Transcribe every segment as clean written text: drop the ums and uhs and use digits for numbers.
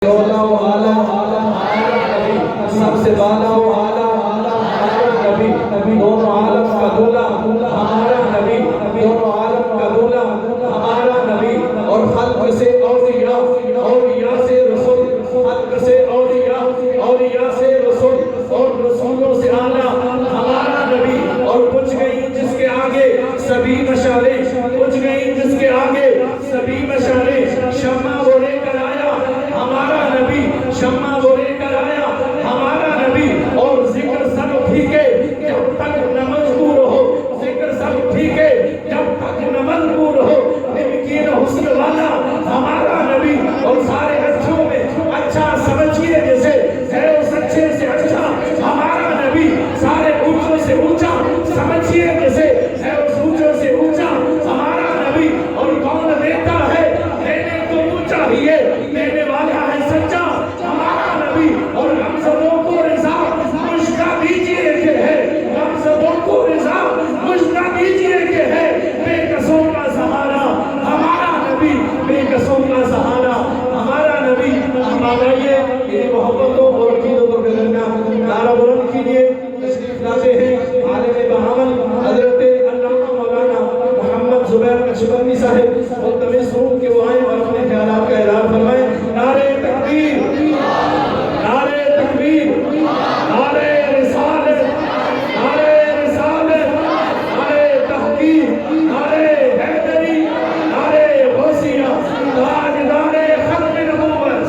سب سے بالا و اعلیٰ ہمارا نبی، دونوں عالم کا دولا ہمارا نبی، دونوں عالم کا دولا ہمارا نبی، اور خلق سے اولیاء، اولیاء سے رسول، خلق سے اولیاء، اولیاء سے رسول، اور رسولوں سے اعلیٰ ہمارا نبی، اور پوچھ گئی جس کے آگے سبھی مشالیں، پوچھ گئی جس کے آگے سبھی مشالیں، شمع وہ لے کر آیا ہمارا نبی، شمع وہ لے کر آیا ہمارا نبی، اور ذکر سب پھیکے جب تک نہ مذکور ہو، ذکر سب پھیکے جب تک نہ مذکور ہو، نمکین حسن والا ہمارا نبی، اور سارے اچھوں میں اچھا سمجھیے جسے ہے اس اچھے سے اچھا ہمارا نبی، سارے اونچوں سے اونچا سمجھیے جسے ہے اس اونچوں سے اونچا ہمارا نبی، اور کون دیتا ہے دینے کو اونچا ہی ہے، دینے والا ہے سچا ہمارا نبی، اور ہم سبوں کو رضا مشکا دیجئے کہ ہے، ہم سبوں کو رضا مشکا دیجئے کہ ہے، بے قصوں کا سہارا ہمارا نبی، بے قصوں کا سہارا ہمارا نبی۔ ہم آئیے میری محبتوں اور عقیدوں کو درمیان نعرہ بلند کیجئے، تشریف لاتے ہیں عالم بہاول حضرت علامہ مولانا محمد زبیر نقشبندی صاحب، ملتمس ہوں کہ وہ آئیں اور اپنے خیالات کا اظہار فرمائیں۔ نعرہ تکبیر، نعرہ تکبیر، نعرہ رسالت، نعرہ رسالت، نعرہ تحقیق، نعرہ حیدری، نعرہ غوثیہ، تاجدار ختم نبوت۔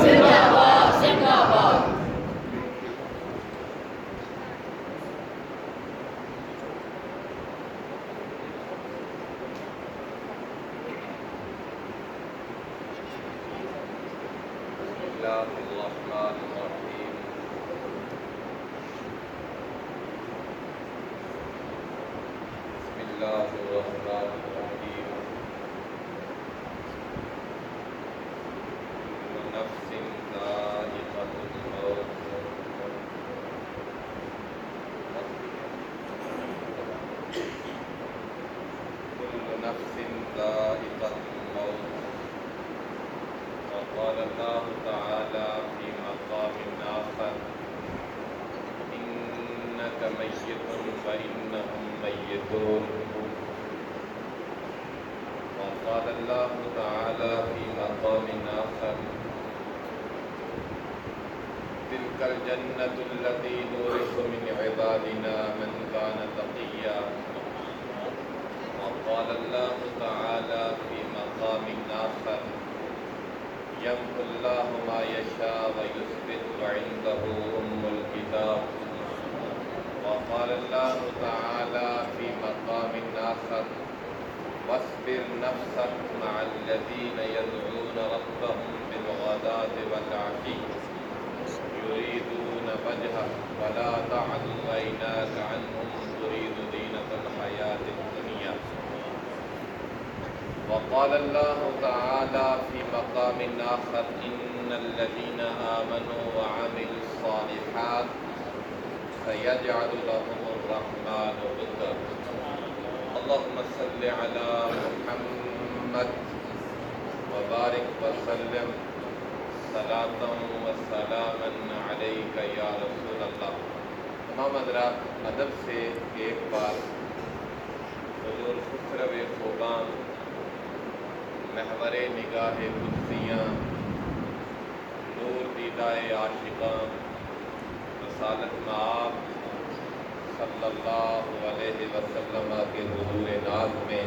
وقال الله تعالى في مقام آخر إنك ميت فإنهم ميتون. وقال الله تعالى في مقام آخر تلك الجنة التي نورث من عبادنا من كان تقيا. وقال الله تعالى في مقام آخر يمحو الله ما يشاء ويثبت وعنده أم الكتاب. وقال الله تعالى في مقام آخر واصبر نفسك مع الذين يدعون ربهم بالغداة والعشي يريدون وجهه ولا تعد عيناك عنهم تريد زينة الحياة الدنيا. وقال الله تعالى في مقام آخر إن الذين آمنوا وعملوا الصالحات سيجعل لهم الرحمن ودا. اللهم صل على محمد وبارك وسلم صلاة وسلاما عليك يا رسول اللہ. تمام حضرات ادب سے ایک بار حضور خسرو خوبان محور نگاہ قدسیاں نور دیدائے عاشقاں رسالت مآب صلی اللہ علیہ وسلم کے حضور ناز میں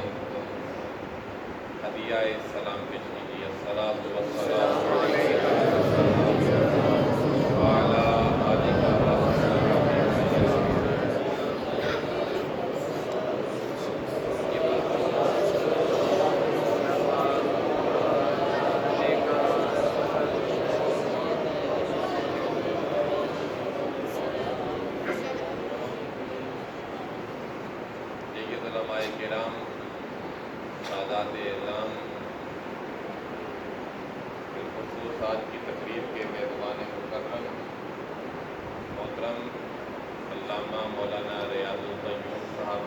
ہدیہ سلام پیش کیجیے. الصلاۃ والسلام علیکم وعلی آلہ کرام، سادات اعلام، بالخصوص آج کی تقریب کے میزبان مکرم محترم علامہ مولانا ریاض القیوم صاحب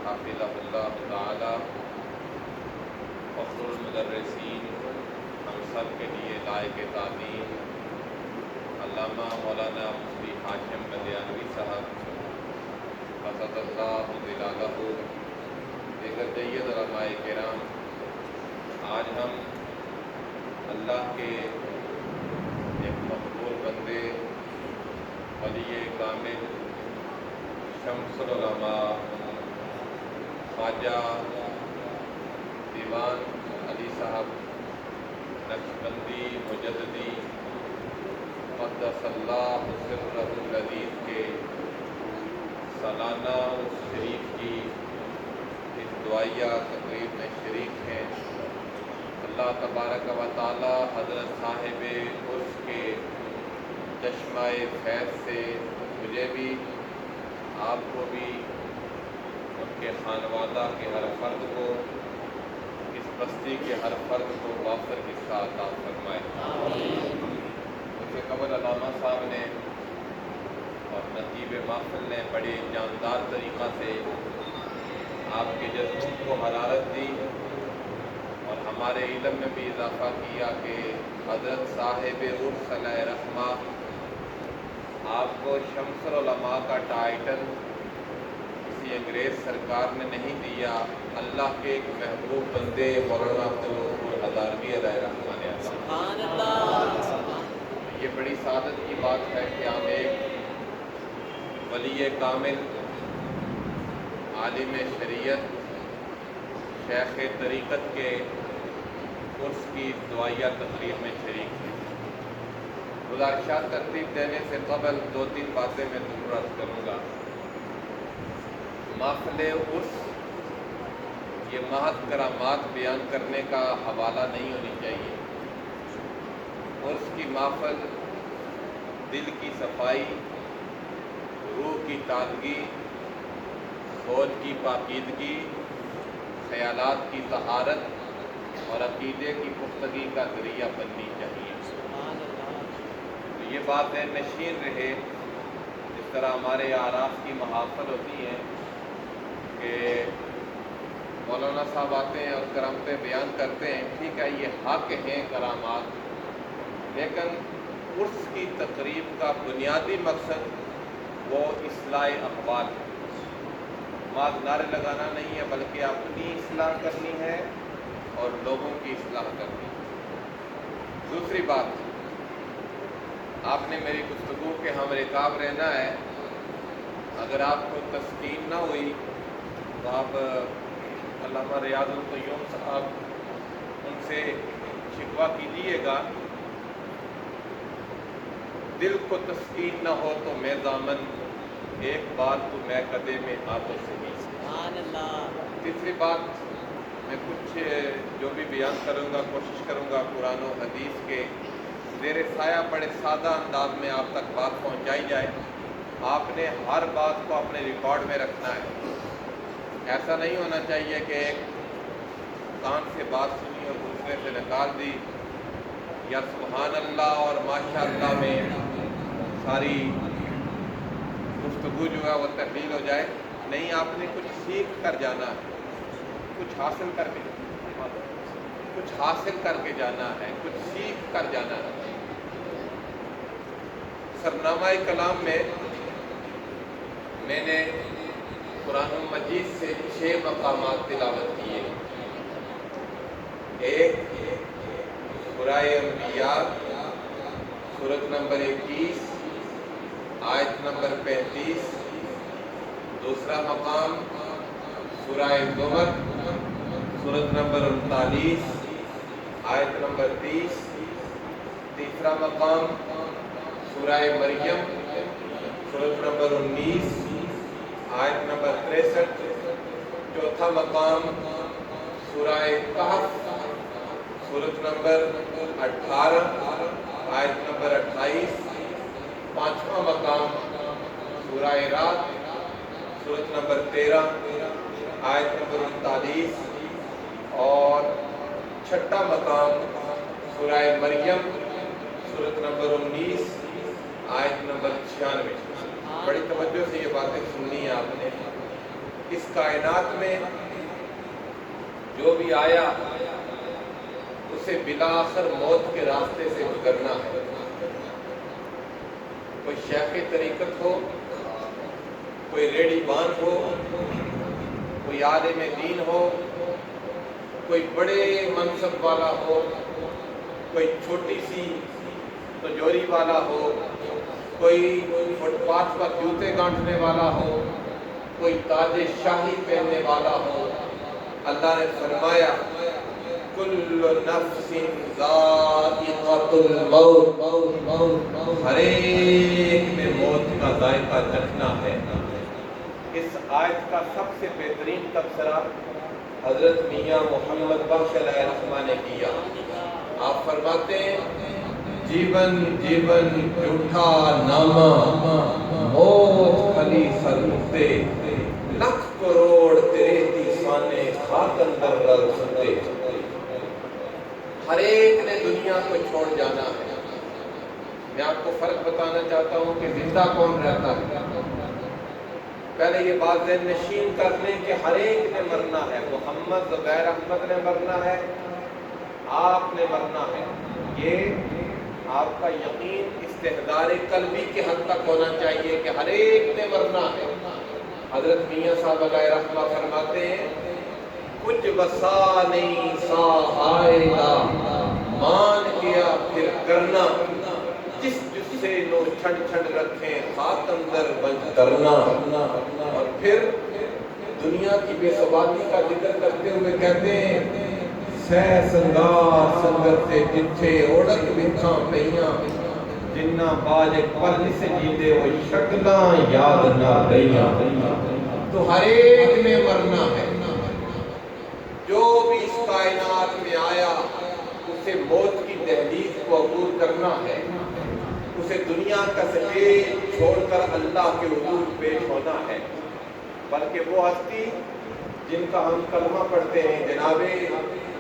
حافظہ اللہ تعالی، فخر المدرسین، ہم سب کے لیے لائق تعظیم علامہ مولانا مفتی ہاشم قادیانوی صاحب حفظ اللہ ظلالہ، دیگر جید علماء کرام، آج ہم اللہ کے ایک مقبول بندے ولی کامل شمس العلماء خواجہ دیوان علی صاحب نقشبندی مجددی قدس اللہ سرہ العزیز کے سالانہ شریف کی اس دعائیہ تقریب میں شریک ہیں۔ اللہ تبارک و تعالی حضرت صاحب عرس کے چشمہ فیض سے مجھے بھی، آپ کو بھی، ان کے خانوادہ کے ہر فرد کو، اس بستی کے ہر فرد کو وافر حصہ عطا فرمائے۔ اس سے قبل علامہ صاحب نے اور نقیب محفل نے بڑے جاندار طریقہ سے آپ کے جذبوں کو حرارت دی اور ہمارے علم میں بھی اضافہ کیا کہ حضرت صاحب عرس علیہ رحمہ آپ کو شمس العلماء کا ٹائٹل کسی انگریز سرکار نے نہیں دیا، اللہ کے ایک محبوب بندے مولانا عبدالغفور ہزاروی علیہ رحمہ نے عطا۔ یہ بڑی سعادت کی بات ہے کہ ہم ایک ولی کامل، عالم شریعت، شیخ طریقت کے عرس کی دعائیہ تقریب میں شریک ہیں۔ گزارشات ترتیب دینے سے قبل دو تین باتیں میں ضرور عرض کروں گا۔ محفل عرس یہ محض کرامات بیان کرنے کا حوالہ نہیں ہونی چاہیے۔ عرس کی محفل دل کی صفائی، روح کی تازگی، سوچ کی پاکیزگی، خیالات کی طہارت اور عقیدے کی پختگی کا ذریعہ بننی چاہیے۔ تو یہ بات ہے نشین رہے، جس طرح ہمارے اعراف کی محافل ہوتی ہیں کہ مولانا صاحب آتے ہیں اور کرامتیں بیان کرتے ہیں، ٹھیک ہے یہ حق ہیں کرامات، لیکن عرس کی تقریب کا بنیادی مقصد وہ اصلاح احوال ہے۔ بعض نعرے لگانا نہیں ہے بلکہ اپنی اصلاح کرنی ہے اور لوگوں کی اصلاح کرنی ہے۔ دوسری بات، آپ نے میری گفتگو کے ہم رکاب رہنا ہے، اگر آپ کو تسکین نہ ہوئی تو آپ علامہ ریاض القیوم صاحب ان سے شکوہ کیجیے گا۔ دل کو تسکین نہ ہو تو میں دامن، ایک بات تو میں قدے میں آتو سہی۔ تیسری بات، میں کچھ جو بھی بیان کروں گا کوشش کروں گا قرآن و حدیث کے زیر سایہ بڑے سادہ انداز میں آپ تک بات پہنچائی جائے۔ آپ نے ہر بات کو اپنے ریکارڈ میں رکھنا ہے۔ ایسا نہیں ہونا چاہیے کہ ایک کان سے بات سنی اور دوسرے سے نکال دی، یا سبحان اللہ اور ماشاء اللہ میں ساری گفتگو جو ہے وہ تبدیل ہو جائے۔ نہیں، آپ نے کچھ سیکھ کر جانا ہے، کچھ حاصل کر کے جانا ہے، کچھ سیکھ کر جانا ہے۔ سرنامہ کلام میں میں نے قرآن مجید سے 6 مقامات تلاوت کیے۔ ایک سورہ انبیاء سورت نمبر 21 آیت نمبر 35، دوسرا مقام سورہ زمر سورت نمبر 39 آیت نمبر 30، تیسرا مقام سورہ مریم سورت نمبر 19 آیت نمبر 63، چوتھا مقام سورہ کہف سورت نمبر 18 آیت نمبر 28، پانچواں مقام سورہ رات سورت نمبر 13 آیت نمبر 39، اور چھٹا مقام سورہ مریم سورت نمبر 19 آیت نمبر 96۔ بڑی توجہ سے یہ باتیں سننی ہیں آپ نے۔ اس کائنات میں جو بھی آیا اسے بالآخر موت کے راستے سے گزرنا ہے۔ کوئی شیخ طریقت ہو، کوئی ریڑھی بان ہو، کوئی عالم دین ہو، کوئی بڑے منصب والا ہو، کوئی چھوٹی سی تجوری والا ہو، کوئی فٹ پاتھ پر جوتے گانٹھنے والا ہو، کوئی تاج شاہی پہننے والا ہو، اللہ نے فرمایا کل نفس ذائقۃ الموت، ہر ایک نے موت کا ذائقہ چکھنا ہے۔ اس آیت کا سب سے بہترین تبصرہ حضرت میاں محمد بخش علیہ الرحمہ نے کیا۔ آپ فرماتے ہیں جیون جیون جھوٹا نامہ، موت خلی سرتے، لکھ کروڑ تیرے تیسانے خاک اندر رل سکتے۔ ہر ایک نے دنیا کو چھوڑ جانا ہے۔ میں آپ کو فرق بتانا چاہتا ہوں کہ زندہ کون رہتا ہے۔ پہلے یہ بات ذہن نشین کر لیں کہ ہر ایک نے مرنا ہے۔ محمد زبیر احمد نے مرنا ہے، آپ نے مرنا ہے۔ یہ آپ کا یقین استحضار قلبی کے حد تک ہونا چاہیے کہ ہر ایک نے مرنا ہے۔ حضرت میاں صاحب علیہ رحمہ فرماتے ہیں کچھ بسا نہیں سا آئے گا، مان گیا پھر کرنا، جس سے نو چھڑ چھڑ رکھیں خاک اندر بند کرنا۔ اور پھر دنیا کی بے ثباتی کا ذکر کرتے ہوئے کہتے ہیں سہ سنگار سنگت سے جتھے اوڑک بکھاں پئیاں، جنہ باج پل سے جیندے وہ شکلاں یاد نہ رہیاں۔ تو ہر ایک نے مرنا ہے۔ جو بھی اس کائنات میں آیا اسے موت کی دہلیز کو عبور کرنا ہے، اسے دنیا کا سٹیج چھوڑ کر اللہ کے حضور پیش ہونا ہے۔ بلکہ وہ ہستی جن کا ہم کلمہ پڑھتے ہیں جناب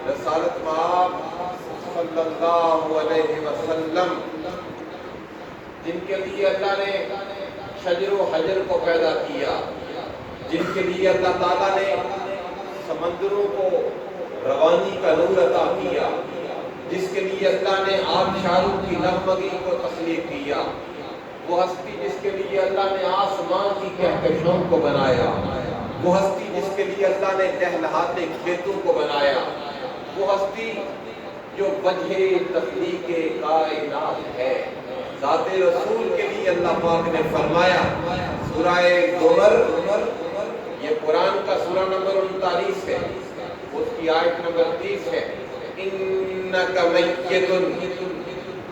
رسالت مآب صلی اللہ علیہ وسلم، جن کے لیے اللہ نے شجر و حجر کو پیدا کیا، جن کے لیے اللہ تعالیٰ نے سمندروں کو روانی کا نور عطا کیا، جس کے لیے اللہ نے آبشاروں کی نغمگی کو تخلیق کیا، وہ ہستی جس کے لیے اللہ نے آسمان کی کہکشاؤں کو بنایا، وہ ہستی جس کے لیے اللہ نے دہلہاتے کھیتوں کو بنایا، وہ ہستی جو وجہ تخلیق کائنات ہے۔ ذات رسول کے لیے اللہ پاک نے فرمایا سورہ زمر، یہ قرآن کا سورہ نمبر 39 ہے، اس کی آیت نمبر 30 ہے، انک میت،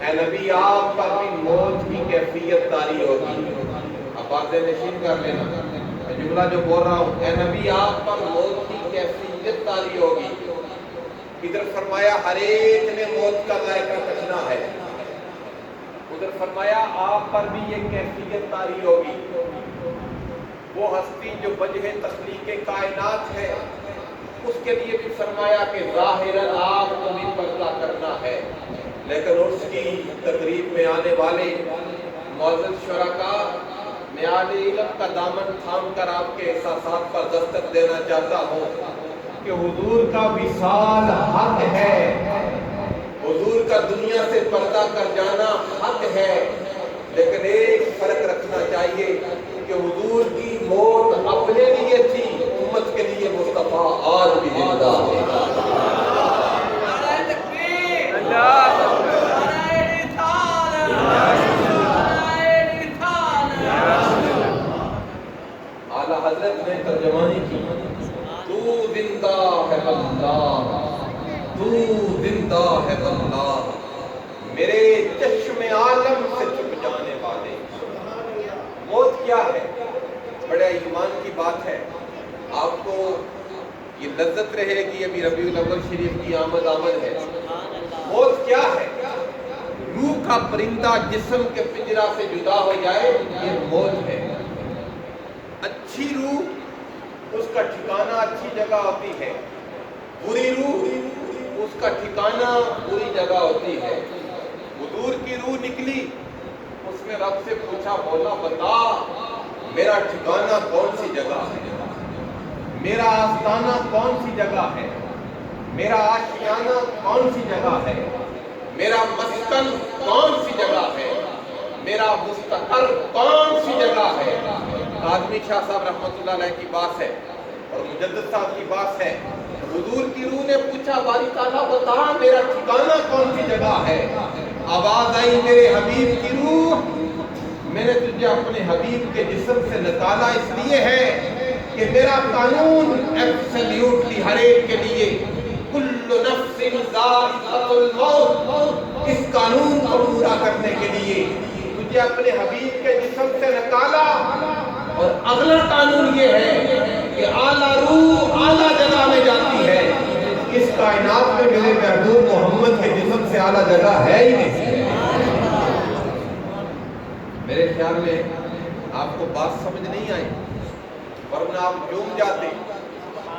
اے نبی آپ پر بھی موت کی کیفیت طاری ہوگی۔ اب باتیں نشین کر لینا، میں جملہ جو بول رہا ہوں، اے نبی آپ پر موت کی کیفیت طاری ہوگی۔ ادھر فرمایا ہر ایک نے موت کا ذائقہ چکھنا ہے، ادھر فرمایا آپ پر بھی یہ کیفیت طاری ہوگی۔ وہ ہستی جو وجہ تخلیق کائنات ہے، اس کے لیے بھی فرمایا کہ ظاہراً آپ کو بھی پردہ کرنا ہے، لیکن اس کی تقریب میں آنے والے معزز شرکاء، میں اہل علم کا دامن تھام کر آپ کے احساسات پر دستک دینا چاہتا ہوں کہ حضور کا وصال حق ہے، حضور کا دنیا سے پردہ کر جانا حق ہے، لیکن ایک فرق رکھنا چاہیے کہ حضور کی موت اپنے لیے تھی، امت کے لیے مصطفیٰ آج بھی زندہ ہے۔ اعلیٰ حضرت نے ترجمانی کی، تو زندہ ہے اللہ، تو زندہ ہے اللہ، میرے چشم عالم سے چھپ جانے والے۔ موت کیا ہے؟ بڑے ایمان کی بات ہے، آپ کو یہ لذت رہے گی، ابھی ربیع الاول شریف کی آمد ہے۔ موت کیا ہے؟ روح کا پرندہ جسم کے پنجرہ سے جدا ہو جائے، یہ موت ہے۔ اچھی روح اس کا ٹھکانہ اچھی جگہ ہوتی ہے، بری روح اس کا ٹھکانہ بری جگہ ہوتی ہے۔ حضور کی روح نکلی، اس نے رب سے پوچھا، مولا بتا میرا ٹھکانہ کون سی جگہ ہے، میرا آستانہ کون سی جگہ ہے، میرا آشیانہ کون سی جگہ ہے، میرا مسکن کون سی جگہ ہے، میرا مستقر کون سی جگہ ہے۔ آدمی شاہ صاحب رحمۃ اللہ علیہ کی بات ہے اور مجدد صاحب کی بات ہے، حضور کی روح نے پوچھا باری تعالیٰ بتا میرا ٹھکانہ کون سی جگہ ہے۔ آواز آئی میرے حبیب کی روح، میں نے تجھے اپنے حبیب کے جسم سے نکالا اس لیے ہے کہ میرا قانون ایبسلیوٹلی ہر ایک کے لیے کل نفس ذائقۃ الموت، اس قانون کو پورا کرنے کے لیے تجھے اپنے حبیب کے جسم سے نکالا۔ اور اگلا قانون یہ ہے کہ اعلیٰ روح اعلیٰ جگہ میں جاتی ہے، اس کائنات میں میرے محبوب محمد کے جسم سے اعلیٰ جگہ ہے ہی نہیں۔ میرے خیال میں آپ کو بات سمجھ نہیں آئی، ورنہ آپ جوم جاتے۔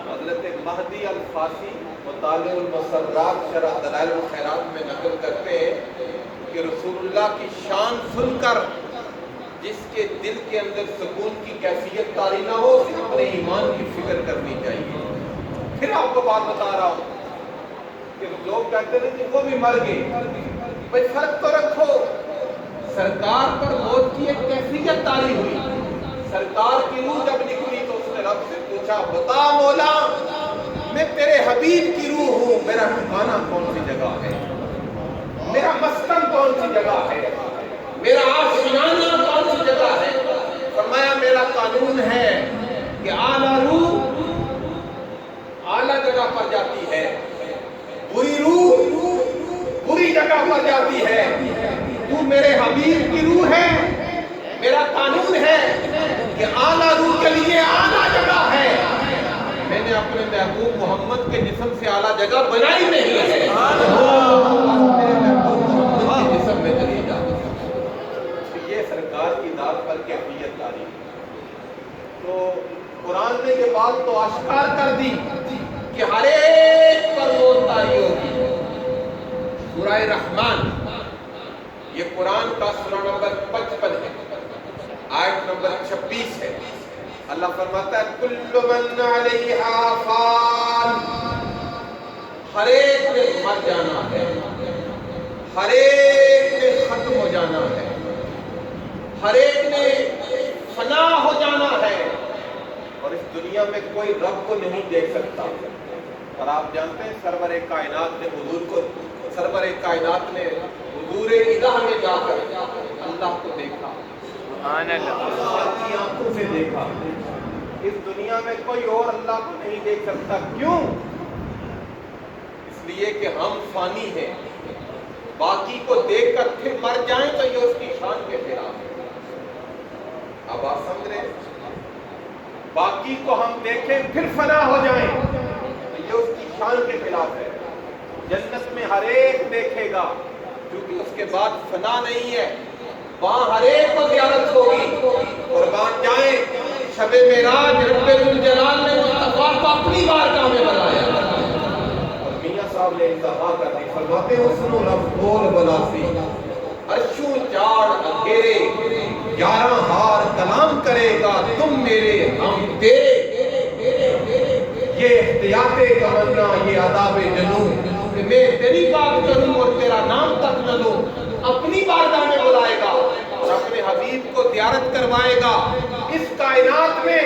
حضرت مہدی الفاسی مطالع المسرات شرح دلائل الخیرات میں نقل کرتے ہیں کہ رسول اللہ کی شان سن کر جس کے دل کے اندر سکون کی کیفیت طاری نہ ہو، اسے اپنے ایمان کی فکر کرنی چاہیے۔ پھر آپ کو بات بتا رہا ہوں کہ لوگ کہتے ہیں کہ وہ بھی مر گئے، بھئی فرق تو رکھو۔ سرکار پر موت کی ایک کیفیت طاری ہوئی، سرکار کی روح جب نکلی تو اس نے رب سے پوچھا بتا مولا میں تیرے حبیب کی روح ہوں، میرا ٹھکانہ کون سی جگہ ہے، میرا مسکن کون سی جگہ ہے، میرا آشیانہ کون سی جگہ ہے۔ فرمایا میرا قانون ہے کہ اعلیٰ روح اعلیٰ جگہ پر جاتی ہے، بری روح بری جگہ پر جاتی ہے۔ تو میرے حبیب کی روح ہے، میرا قانون ہے کہ اعلیٰ روح کے لیے اعلیٰ جگہ ہے۔ میں نے اپنے محبوب محمد کے جسم سے اعلیٰ جگہ بنائی نہیں ہے، میرے محبوب محمد کے جسم میں چلی جاتی۔ یہ سرکار کی ذات پر کیفیت طاری۔ تو قرآن نے یہ بات تو اشکار کر دی کہ ہر ایک پر موت طاری ہوگی۔ سورہ رحمان، یہ قرآن کا سورہ نمبر 55 ہے، آیت نمبر 26 ہے۔ اللہ فرماتا ہے کل من علیہا فان، ہر ایک نے مر جانا ہے، ہر ایک نے ختم ہو جانا ہے، ہر ایک نے فنا ہو جانا ہے، اور اس دنیا میں کوئی رب کو نہیں دیکھ سکتا۔ اور آپ جانتے ہیں سرور کائنات نے حضور کو، سرور کائنات نے حضور الہ میں جا کر اللہ کو دیکھا، اللہ کی آنکھوں سے دیکھا۔ اس دنیا میں کوئی اور اللہ کو نہیں دیکھ سکتا۔ کیوں؟ اس لیے کہ ہم فانی ہیں، باقی کو دیکھ کر پھر مر جائیں تو یہ اس کی شان کے خلاف ہے۔ اب آپ سمجھ رہے ہیں؟ باقی کو ہم دیکھیں پھر فنا ہو جائیں تو یہ اس کی شان کے خلاف ہے۔ جنت میں ہر ایک دیکھے گا، کیونکہ اس کے بعد فنا نہیں ہے، وہاں ہر ایک کو زیارت ہوگی۔ قربان جائیں، شب معراج رب ذوالجلال نے مصطفیٰ کو اپنی بارگاہ میں بلایا، اور میاں صاحب نے انتہا کر دی، فرماتے ہیں حسن و رفتول بلاسی، عرشوں چاڑ اندھیرے، 11 ہار کلام کرے گا تم میرے ہم تیرے۔ یہ احتیاط تمنا، یہ عذاب جنون کہ میں تیری بات کروں اور تیرا نام تک نہ لوں۔ اپنی بارگاہ میں بلائے گا اور اپنے حبیب کو زیارت کروائے گا۔ اس کائنات میں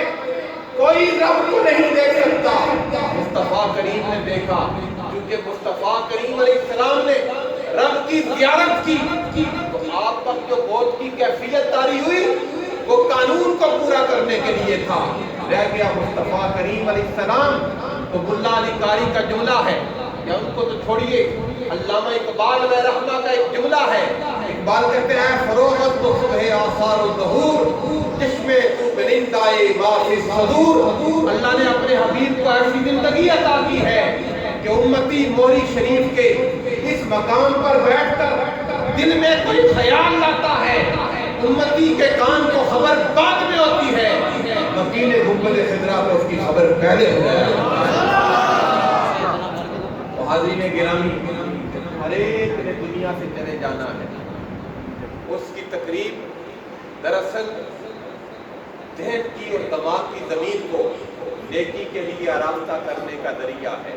کوئی رب کو نہیں دیکھ سکتا، مصطفیٰ کریم نے دیکھا، کیونکہ مصطفیٰ کریم علیہ السلام نے رب کی زیارت کی۔ تو آپ تک جو موت کی کیفیت طاری ہوئی وہ قانون کو پورا کرنے کے لیے تھا، رہ گیا مصطفیٰ کریم علیہ السلام۔ تو ملا علی قاری کا جملہ ہے، یا ان کو تو چھوڑیے، علامہ اقبال علیہ رحمہ کا ایک جملہ ہے۔ اقبال کہتے ہیں فروغت تو صبح آثار الظہور، چشمے تو بنندائے ما فی الصدور۔ اللہ نے اپنے حبیب کو ایسی زندگی عطا کی ہے کہ امتی موری شریف کے اس مقام پر بیٹھ کر دل میں کوئی خیال لاتا ہے، امتی کے کان کو خبر بعد میں ہوتی ہے، وکیل گنبد خضرا کو اس کی خبر پہلے ہو جائے۔ حاضرین گرامی، ہر ایک نے دنیا سے چلے جانا ہے۔ اس کی تقریب دراصل ذہن کی اور دماغ کی زمین کو نیکی کے لیے آراستہ کرنے کا ذریعہ ہے۔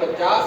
50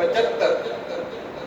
75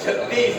36,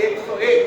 101।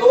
2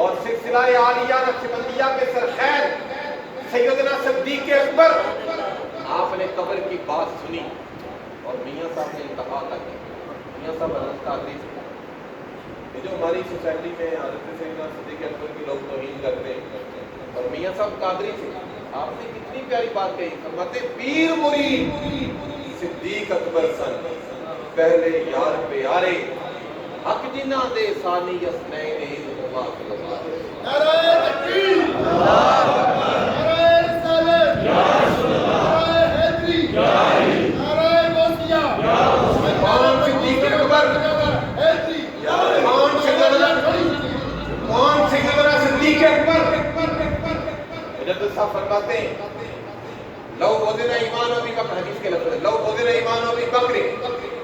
اور سلسلہ عالیہ نقشبندیہ کے سرخیر سیدنا صدیق اکبر، آپ نے قبر کی بات سنی اور میاں صاحب نے انتخاب کر دیا. میاں صاحب حضرت قادری سے، یہ جو ہماری سوسائٹی میں حضرت سیدنا صدیق اکبر کی لوگ توہین کرتے ہیں، اور میاں صاحب قادری سے آپ نے کتنی پیاری بات کہی. فرماتے پیر مرید صدیق اکبر سن، پہلے یار پیارے، حق جنہ دے ثانی اسنین ہما فی الغار. نعرہ تکبیر، نعرہ رسالت، نعرہ حیدری، نعرہ غوثیہ، کون صدیق اکبر؟ حیدری، کون سیدنا صدیق اکبر؟ مجدد صاحب فرماتے ہیں لو وزن ایمان ابی بکر، حدیث کے لفظ لو وزن ایمان ابی بکر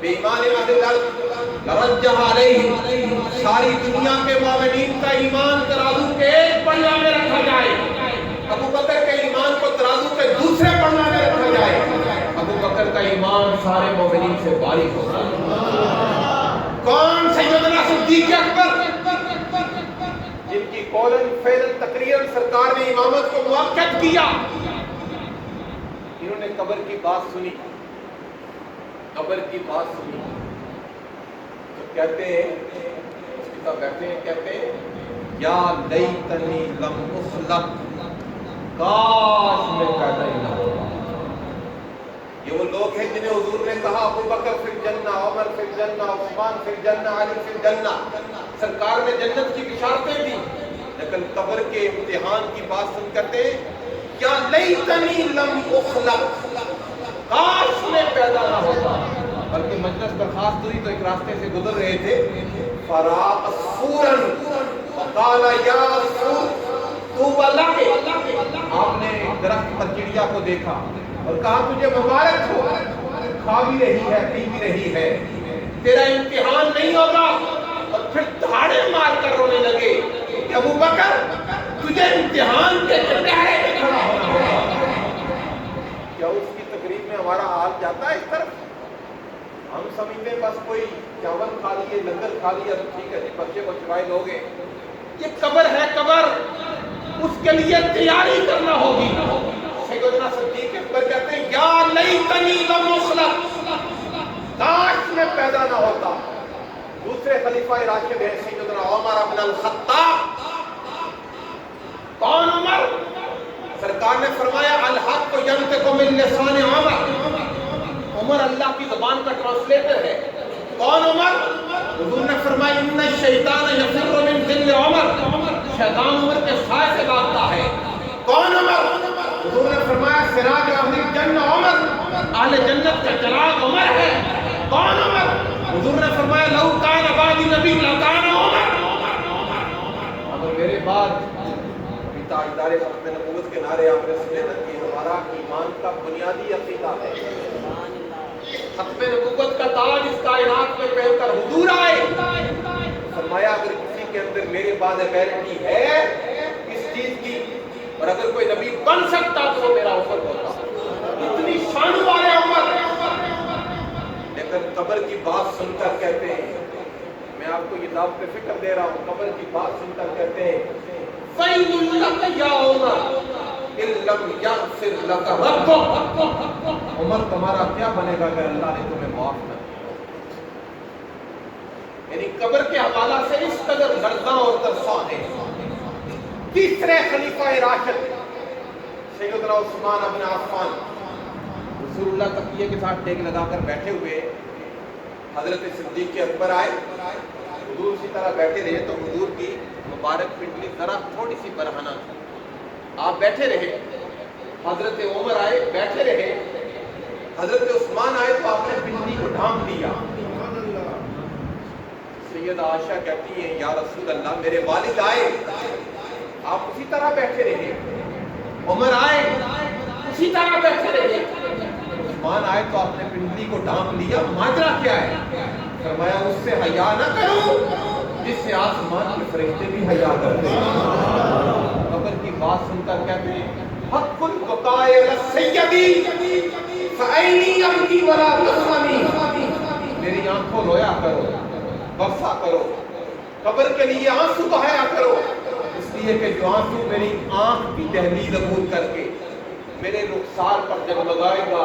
بے ایمان اہل الارض لرجح علیہ، ساری دنیا کے مومنین کا ایمان ترازو کے ایک پلڑا میں رکھا جائے، ابو بکر کے ایمان کو ترازو کے دوسرے پلڑا میں رکھا جائے، ابو بکر کا ایمان سارے مومنین سے باری ہوتا ہے. کون سیدنا صدیق اکبر جن کی قولاً فعلاً تقریراً سرکار نے امامت کو موقت کیا. انہوں نے قبر کی بات سنی، قبر کی بات سنی تو کہتے ہیں، اس کے ساتھ بیٹھتے ہیں، کہتے ہیں یا لیتنی لم اخلق، کاش میں پیدا ہی نہ ہوتا. یہ وہ لوگ ہیں جنہیں حضور نے کہا ابو بکر فی الجنہ، عمر فی الجنہ، عثمان فی الجنہ، علی فی الجنہ. سرکار نے جنت کی بشارتیں دی، لیکن قبر کے امتحان کی بات سن کرتے ہیں یا لیتنی لم اخلق، کاش میں پیدا نہ ہوتا. بلکہ مجلس برخاست ہوئی تو ایک راستے سے گزر رہے تھے، فرا عصفورا وقال یا عصفور طوبی لک، آپ نے درخت پر چڑیا کو دیکھا اور کہا تجھے مبارک ہو، کھا بھی رہی ہے پی بھی رہی ہے، تیرا امتحان نہیں ہوگا. اور پھر دھاڑے مار کر رونے لگے کہ ابو بکر تجھے امتحان کے کٹہرے میں کھڑا ہونا ہوگا. کیا اس کی تقریب میں ہمارا حال جاتا ہے اس طرف؟ ہم سمجھتے بس کوئی چاول کھا لیے، لنگر کھا لیا تو ٹھیک ہے جی، بچے کو چرائے لوگے. یہ قبر ہے، قبر اس کے لیے تیاری کرنا ہوگی. سیدنا صدیق اکبر کہتے ہیں یا لیتنی لم اخلق، کاش میں پیدا نہ ہوتا. دوسرے خلیفہ راشد ہیں سیدنا عمر بن الخطاب. کون عمر؟ سرکار نے فرمایا الحق ینطق من لسان عمر، عمر اللہ کی زبان کا ٹرانسلیٹر ہے. کون عمر؟ حضور نے فرمایا ان الشیطان یفر من ظل عمر، شیطان عمر کے سائے سے بھاگتا ہے. کون عمر؟ حضور نے فرمایا سراج اہل الجنہ عمر، اہل جنت کا چراغ عمر ہے. کون عمر؟ حضور نے فرمایا لو کان بعدی نبی لکان عمر، اگر میرے بعد تاجدار ختم نبوت کے نعرے آپ نے سنے تھا کہ ہمارا ایمان کا بنیادی عقیدہ ہے. ختم نبوت کا تاج اس کائنات میں پہن کر حضور آئے، فرمایا اگر کسی کے اندر میرے بعد ایبیلٹی ہے اس چیز کی، اور اگر کوئی نبی بن سکتا تو وہ میرا عمر ہوتا. اتنی شان والے عمر. لیکن قبر کی بات سن کر کہتے ہیں، میں آپ کو یہ دعوت فکر دے رہا ہوں، قبر کی بات سن کر کہتے ہیں فَإِنُّ لَكَ يَا عُمَرْ إِن لَّمْ يَغْفِرْ لَكَ رَبُّكَ، عمر تمہارا کیا بنے گا اگر اللہ نے تمہیں معاف نہ کیا. یعنی قبر کے حوالہ سے اس قدر لرزاں اور ترساں ہے. تیسرے خلیفہ راشد سیدنا عثمان بن عفان رسول اللہ تقیہ کے ساتھ ٹیک لگا کر بیٹھے ہوئے، حضرت صدیق اکبر آئے، حضور اسی طرح بیٹھے رہے تو حضور کی مبارک پنڈلی ذرا تھوڑی سی برہنہ تھی. آپ بیٹھے رہے، حضرت عمر آئے بیٹھے رہے، حضرت عثمان آئے تو آپ نے پنڈلی کو ڈھانپ دیا. سیدہ عائشہ کہتی ہیں یا رسول اللہ میرے والد آئے، آپ اسی طرح بیٹھے رہے، عمر آئے اسی طرح بیٹھے رہے، عثمان آئے تو آپ نے پنڈلی کو ڈھانپ لیا، ماجرا کیا ہے؟ فرمایا اس سے حیا نہ کرو جس سے آسمان کے فرشتے بھی حیا کرتے ہیں. قبر کی بات سن کر کہتے ہیں حق البقاء علی سیدی فعینی ابکی ولا تخنی، میری آنکھوں رویا کرو، برسا کرو، قبر کے لیے آنسو بہایا کرو، اس لیے کہ جو آنسو میری آنکھ کی دہلیز عبور کر کے میرے رخسار پر جگمگائے گا،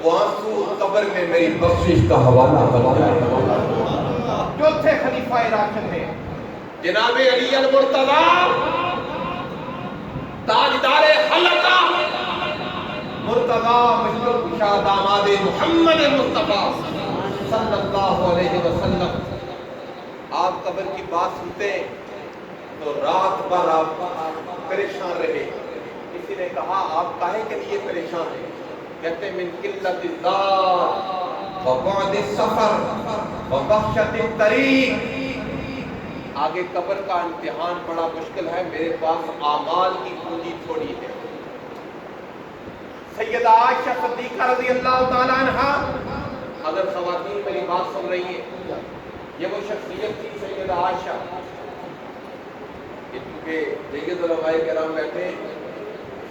وہ آنسو قبر میں میری بخشش کا حوالہ بن جائے گا۔ جو تھے خلیفہ راشد ہیں جناب علی المرتضی، تاجدار حلقہ، مرتضی مشکل کشا داماد محمد مصطفیٰ صلی اللہ علیہ وسلم، آپ قبر کی بات سنتے ہیں تو رات بھر آپ پریشان رہے۔ کسی نے کہا آپ کاہے کے لیے پریشان ہیں؟ کہتے من قلت الزاد وبعد السفر وبخشت الطریق، آگے قبر کا امتحان بڑا مشکل ہے، میرے پاس اعمال کی پونجی تھوڑی ہے۔ سیدہ عائشہ صدیقہ رضی اللہ تعالی عنہا، اگر خواتین میری بات سن رہی ہیں، یہ وہ شخصیت تھی سیدہ عائشہ، کیونکہ سید علماء کرام بیٹھے ہیں،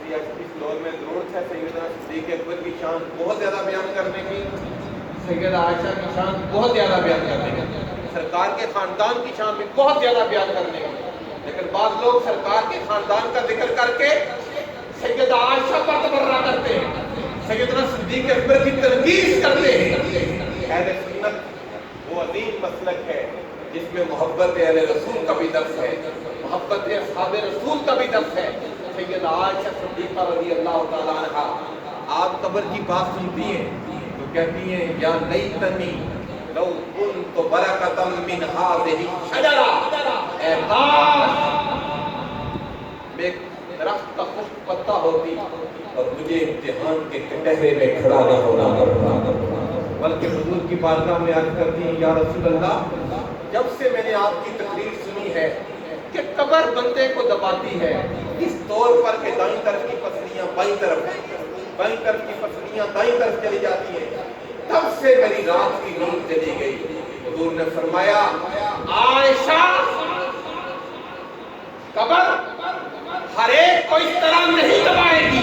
اس دور میں ضرورت ہے سیدہ صدیق اکبر کی شان بہت زیادہ بیان کرنے کی، سیدہ عائشہ کی شان بہت زیادہ بیان کرنے کی، سرکار کے خاندان کی شان بھی بہت زیادہ بیان کرنے کی، لیکن بعض لوگ سرکار کے خاندان کا ذکر کر کے سیدہ عائشہ پر تبرہ کرتے ہیں، سیدنا صدیق اکبر کی تنقیص کرتے ہیں۔ اہل سنت وہ عظیم مسلک ہے جس میں محبت اہل رسول کا بھی درس ہے، محبت اصحاب رسول کا بھی درس ہے۔ سیدہ عائشہ صدیقہ رضی اللہ تعالی عنہا، آپ قبر کی بات سنتی ہیں تو کہتی ہیں یا لیتنی لو کنت برکۃ من ہذہ الشجرہ، اے کاش میں درخت کا خشک پتا ہوتی اور مجھے امتحان کے کٹہرے میں کھڑا نہ ہونا پڑتا، بلکہ حضور کی بارگاہ میں عرض کرتی ہیں یا رسول اللہ، جب سے میں نے آپ کی تقریر سنی ہے کہ قبر بندے کو دباتی ہے اس طور پر کہ دائیں طرف کی پسلیاں بائیں طرف کی پسلیاں دائیں طرف چلی جاتی ہیں، تب سے میری رات کی نیند چلی گئی۔ حضور نے فرمایا عائشہ، قبر ہر ایک کو اس طرح نہیں دبائے گی،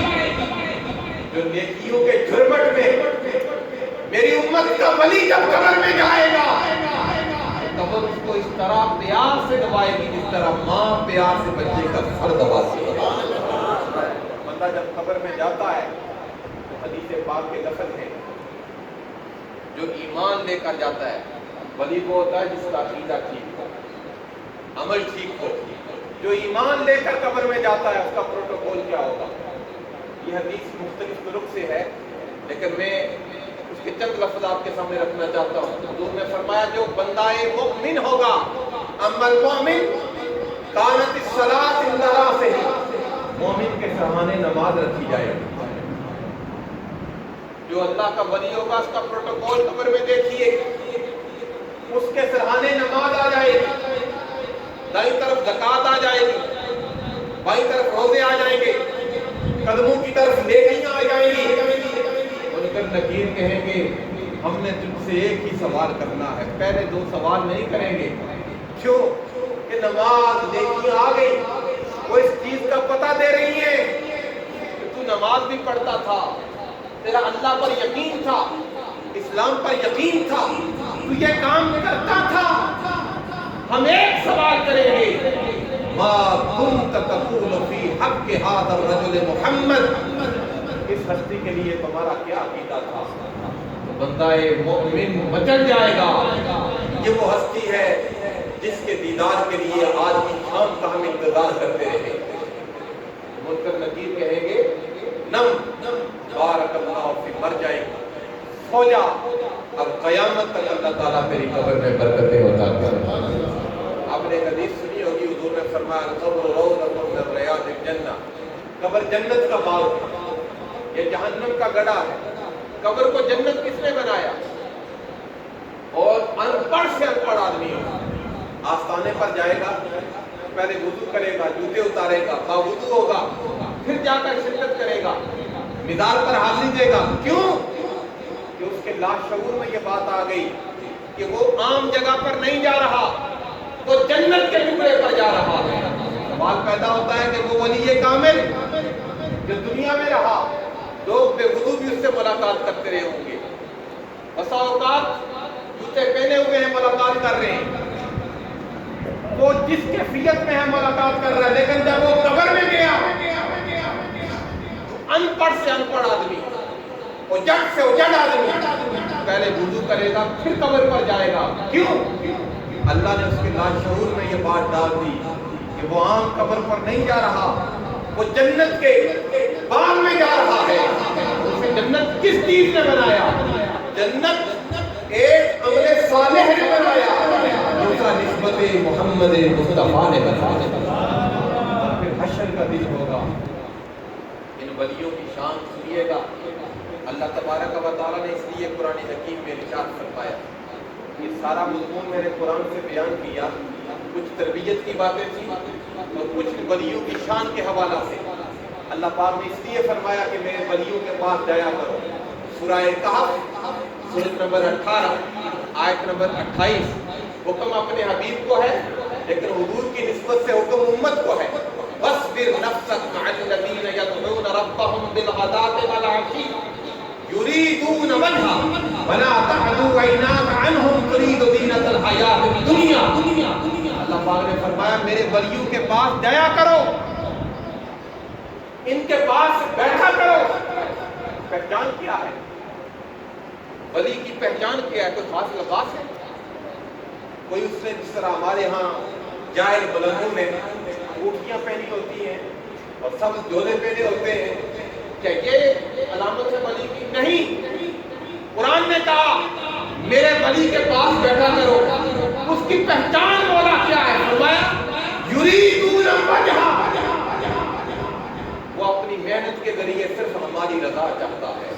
جو نیکیوں کے جھرمٹ میں میری امت کا ولی جب قبر میں جائے گا، قبر اس کو اس طرح پیار سے دبائے گی جس طرح ماں پیار سے بچے کا سر دباتی ہے۔ بندہ جب قبر میں جاتا ہے تو حدیث پاک کے لفظ ہیں، جو ایمان لے کر جاتا ہے ولی وہ ہوتا ہے جس کا عقیدہ ٹھیک ہو، عمل ٹھیک ہو۔ جو ایمان لے کر قبر میں جاتا ہے اس کا پروٹوکول کیا ہوگا؟ یہ حدیث مختلف طرق سے ہے، لیکن میں اس کے چند لفظ آپ کے سامنے رکھنا چاہتا ہوں۔ حضور نے فرمایا جو بندہ مؤمن ہوگا، اما المؤمن کانت الصلاۃ عند راسہ، مومن کے سامنے نماز رکھی جائے گی۔ جو اللہ کا ولی ہوگا اس کا پروٹوکول قبر میں دیکھیے، اس کے سرہانے نماز آ جائے گی، دائیں طرف زکوٰۃ آ جائے گی، بائیں طرف روزے آ جائیں گے، قدموں کی طرف نیکیاں آ جائیں گی۔ منکر نکیر کہیں گے ہم نے تم سے ایک ہی سوال کرنا ہے، پہلے دو سوال نہیں کریں گے۔ کیوں؟ کہ نماز نیکیاں آ گئی، وہ اس چیز کا پتہ دے رہی ہے کہ تو نماز بھی پڑھتا تھا، تیرا اللہ پر یقین تھا، اسلام پر یقین تھا، تو یہ کام کرتا تھا۔ ہم ایک سوال کریں گے، ما كنت تقول فی حق هذا الرجل محمد، اس ہستی کے لیے تمہارا کیا عقیدہ تھا؟ تو بندہ مومن مچل جائے گا۔ یہ وہ ہستی ہے جس کے دیدار کے لیے آج کی شام کا ہم انتظار کرتے رہے۔ منکر نکیر کہیں گے نم بارک اللہ فی، مر جائے گا، سو جا، اب قیامت تک اللہ تعالیٰ تیری قبر میں برکتیں ہوتا ہے۔ آپ نے حدیث سنی ہوگی، حضور نے فرمایا القبر روضۃ من ریاض الجنہ، قبر جنت کا باغ ہے، یہ جہنم کا گڑھا ہے۔ قبر کو جنت کس نے بنایا؟ اور ان پڑھ سے ان پڑھ آدمی ہوگا، آستانے پر جائے گا، پہلے وضو کرے گا، جوتے اتارے گا، باوضو ہوگا، پھر جا کر شرکت کرے گا، مدار پر حاضری دے گا۔ کیوں؟ کہ اس کے لاشعور میں یہ بات آ گئی کہ وہ عام جگہ پر نہیں جا رہا، وہ جنت کے ٹکڑے پر جا رہا ہے۔ سوال پیدا ہوتا ہے کہ وہ ولی کامل جو دنیا میں رہا، لوگ بے وضو بھی اس سے ملاقات کرتے رہے ہوں گے، بسا اوقات جوتے پہنے ہوئے ہیں ملاقات کر رہے ہیں، وہ جس کیفیت میں ہے ملاقات کر رہا ہے، لیکن جب وہ قبر میں گیا ان پڑھ سے ان پڑھ آدمی، اجڑ سے اجڑ آدمی پہلے وضو کرے گا پھر قبر پر جائے گا. کیوں؟ اللہ نے اس کے لاشعور میں یہ بات ڈال دی کہ وہ عام قبر پر نہیں جا رہا، وہ جنت کے باغ میں جا رہا ہے. اسے جنت کس چیز نے بنایا؟ جنت ایک عمل صالح نے بنایا، دوسرا نسبت محمد مصطفیٰ نے بنایا. پھر حشر کا دن ہوگا، ان ولیوں کی شان سنیے گا. اللہ تبارک و تعالیٰ نے اس لیے قرآن حکیم میں ارشاد فرمایا. یہ سارا مضمون میں نے قرآن سے بیان کیا، کچھ تربیت کی باتیں تھیں اور کچھ ولیوں کی شان کے حوالہ سے. اللہ پاک نے اس لیے فرمایا کہ میرے ولیوں کے پاس جایا کرو. سورہ کہف سورۃ نمبر 18 آیت نمبر 28. حکم اپنے حبیب کو ہے لیکن حضور کی نسبت سے حکم امت کو ہے. وَاصْبِرْ نَفْسَكَ مَعَ الَّذِينَ يَدْعُونَ رَبَّهُمْ بِالْغَدَاةِ وَالْعَشِيِّ يُرِيدُونَ وَجْهَهُ وَلَا تَعْدُ عَيْنَاكَ عَنْهُمْ تُرِيدُ زِينَةَ الْحَيَاةِ الدُّنْيَا. اللہ پاک نے فرمایا میرے ولیوں کے پاس جایا کرو، ان کے پاس بیٹھا کرو. پہچان کیا ہے ولی کی؟ پہچان کیا ہے؟ کوئی خاص لباس ہے؟ کوئی اس نے جس طرح ہمارے ہاں جاہل بلندوں نے کوٹیاں پہنی ہوتی ہیں اور سب جوڑے پہنے ہوتے ہیں، کیا یہ علامت ہے ولی کی؟ نہیں. قرآن نے کہا میرے ولی کے پاس بیٹھا کرو. اس کی پہچان مولا کیا ہے؟ فرمایا یریدون وجہہ، وہ اپنی محنت کے ذریعے صرف ہماری رضا چاہتا ہے.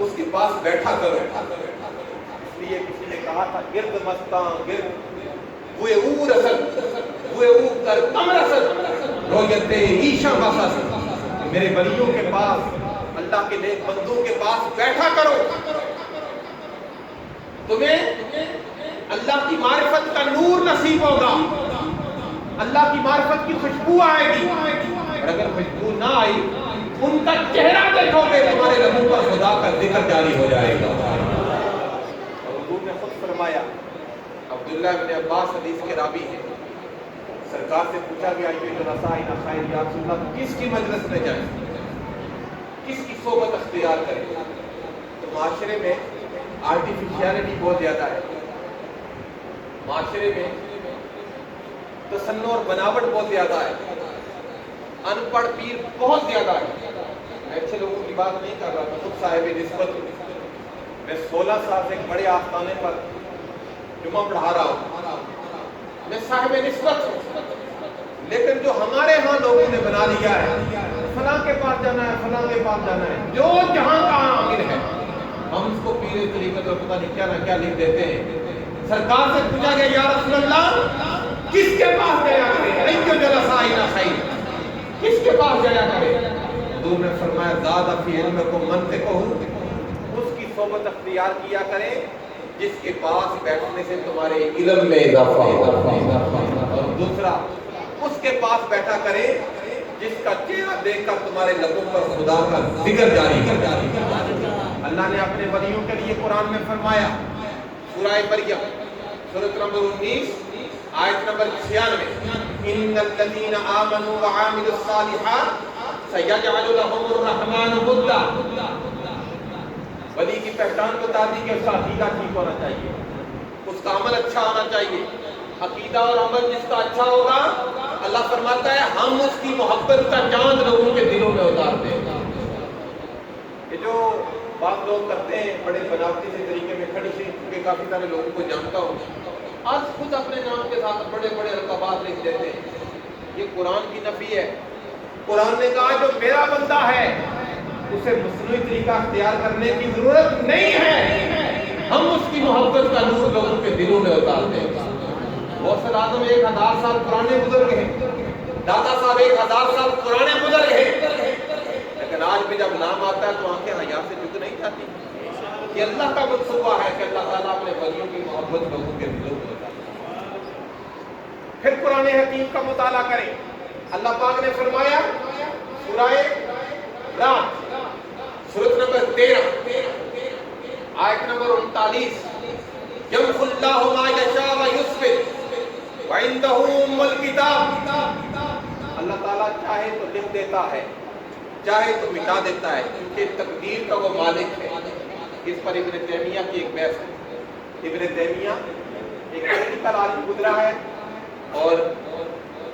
اس کے پاس بیٹھا کرو. اس لیے کسی نے کہا تھا گرد مستاں گرد ہوئے او رسل ہوئے او کر کم رسل رویتے ایشا مسل. میرے ولیوں کے پاس، اللہ کے نیک بندوں کے پاس بیٹھا کرو. تمہیں اللہ کی معرفت کا نور نصیب ہوگا، اللہ کی معرفت کی خوشبو آئے گی. اور اگر خوشبو نہ آئی، ان کا چہرہ دیکھو گے تمہارے لبوں پر خدا کا ذکر جاری ہو جائے گا. اور حضور نے خود فرمایا، عبداللہ بن عباس حدیث کے راوی ہیں، سرکار سے پوچھا گیا یا رسول اللہ کس کی مجلس میں جائیں، کس کی صحبت اختیار کریں؟ تو معاشرے میں آرٹیفیشیلٹی بہت زیادہ ہے، معاشرے میں تصنع اور بناوٹ بہت زیادہ ہے، ان پڑھ پیر بہت زیادہ ہے. میں اچھے لوگوں کی بات نہیں کر رہا، میں خود صاحب نسبت ہوں. میں 16 سال سے ایک بڑے آستانے پر جمعہ پڑھا رہا ہوں، میں صاحب نسبت ہوں. لیکن جو ہمارے ہاں لوگوں نے بنا لیا ہے، فلاں کے پاس جانا ہے، فلاں کے پاس جانا ہے، جو جہاں کا عامل ہے ہم اس کو پیر طریقت اور پتہ نہیں کیا نہ کیا لکھ دیتے ہیں. سرکار سے پوچھا گیا یا رسول اللہ کس کے پاس جایا کرے؟ ایو جلسائنا خیر، کس کے پاس جایا کرے؟ حضور نے فرمایا زیادہ فی علمکم منطقہ، اس کی صحبت اختیار کیا کرے جس کے پاس بیٹھنے سے تمہارے علم میں اضافہ ہوگا. اور دوسرا اس کے پاس بیٹھا کرے جس کا چہرہ دیکھ کر تمہارے لبوں پر خدا کا ذکر جاری کر. اللہ نے اپنے ولیوں کے لیے قرآن میں فرمایا، سورہ مریم سورۃ نمبر 19 آیت نمبر 96، ان الذین آمنوا وعملوا الصالحات سیجعل لهم الرحمن ودا. ولی کی پہچان بتا دی کہ اس کا عقیدہ ٹھیک ہونا چاہیے، اس کا عمل اچھا ہونا چاہیے. عقیدہ اور عمل جس کا اچھا ہوگا، اللہ فرماتا ہے ہم اس کی محبت کا چاند لوگوں کے دلوں میں اتارتے ہیں. یہ جو بات لوگ کرتے ہیں بڑے بناوٹی سے طریقے میں، کھڑی سے کیونکہ کافی سارے لوگوں کو جانتا ہوں، آج خود اپنے نام کے ساتھ بڑے بڑے القابات لکھ دیتے ہیں. یہ قرآن کی نفی ہے. قرآن نے کہا جو میرا بندہ ہے اسے مصنوعی طریقہ اختیار کرنے کی ضرورت نہیں ہے، ہم اس کی محبت کا نور لوگوں کے دلوں میں اتارتے ہیں. غوث اعظم 1000 سال پرانے بزرگ ہیں، دادا صاحب 1000 سال پرانے بزرگ ہیں، لیکن آج بھی جب نام آتا ہے تو آنکھیں حیا سے جھک نہیں جاتی. یہ اللہ کا منصوبہ ہے کہ اللہ تعالیٰ اپنے ولیوں کی محبت لوگوں کے دلوں میں اتارتا ہے. پھر قرآن حکیم کا مطالعہ کریں. اللہ پاک نے فرمایا سورہ رات سورۃ نمبر 13 آیت نمبر 39، یمحو اللہ ما یشاء ویثبت وَعِندَهُ أُمُّ الْكِتَابِ، اللہ تعالیٰ چاہے تو لکھ دیتا ہے، چاہے تو مٹا دیتا ہے، کیونکہ تقدیر کا وہ مالک ہے۔ اس پر ابن تیمیہ کی ایک بحث ہے۔ ابن تیمیہ ایک پولیٹیکل عالم گزرا ہے اور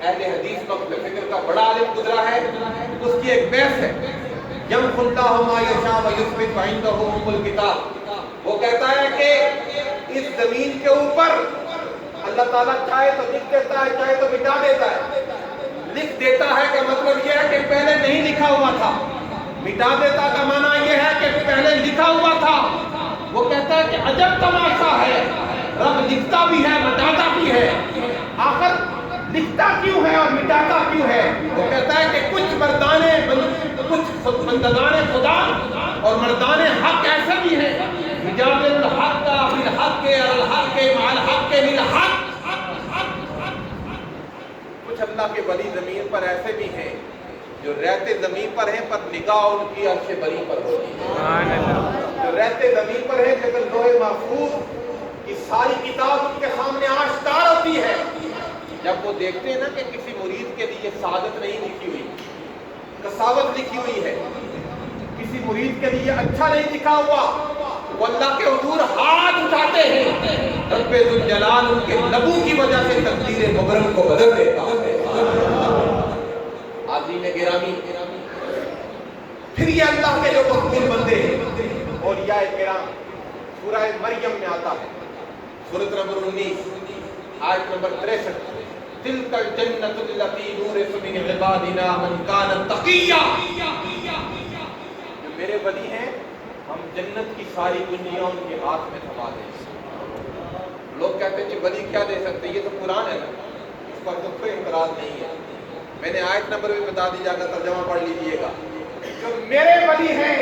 اہل حدیث وقت فکر کا بڑا عالم گزرا ہے، اس کی ایک بحث ہے، یمحو اللہ ما یشاء ویثبت وعندہ ام الکتاب۔ وہ کہتا ہے کہ اس زمین کے اوپر اللہ تعالیٰ چاہے تو لکھ دیتا ہے، چاہے تو مٹا دیتا ہے۔ لکھ دیتا ہے کا مطلب یہ ہے کہ پہلے نہیں لکھا ہوا تھا، مٹا دیتا کا معنی یہ ہے کہ پہلے لکھا ہوا تھا۔ وہ کہتا ہے کہ عجب تماشا ہے، رب لکھتا بھی ہے مٹاتا بھی ہے، آخر لکھتا کیوں ہے اور مٹاتا کیوں ہے؟ وہ کہتا ہے کہ کچھ بندگان خدا اور مردان حق ایسے بھی ہیں، یجادل الحق بالحق الحق مع الحق بالحق۔ کچھ اللہ کے ولی زمین پر ایسے بھی ہیں جو رہتے زمین پر ہیں پر نگاہ ان کی عرش بری پر ہوتی ہے، جو رہتے زمین پر ہیں لیکن لوح محفوظ کی ساری کتاب ان کے سامنے آشکار ہوتی ہے۔ جب وہ دیکھتے ہیں نا کہ کسی مرید کے لیے سعادت نہیں لکھی ہوئی، کساوت لکھی ہوئی ہے، کسی مرید کے لیے اچھا نہیں لکھا ہوا، وہ اللہ کے حضور ہاتھ اٹھاتے ہیں، رب ذوالجلال ان کے لبوں کی وجہ سے تقدیر مبرم کو بدل دیتا ہے۔ عظیم گرامی، پھر یہ اللہ کے جو مقبول بندے ہیں اولیاء کرام، سورہ مریم میں آتا ہے، سورۃ نمبر 19 آیت نمبر 63، تلک الجنۃ التی نورث من عبادنا من کان تقیا۔ جو میرے ولی ہیں ہم جنت کی ساری کنجیاں ان کے ہاتھ میں تھما دیں۔ لوگ کہتے ہیں کہ ولی کیا دے سکتے، یہ تو قرآن ہے نا، اس پر تو کوئی اعتراض نہیں ہے۔ میں نے آیت نمبر بھی بتا دی، جا کر ترجمہ پڑھ لیجئے گا۔ جو میرے ولی ہیں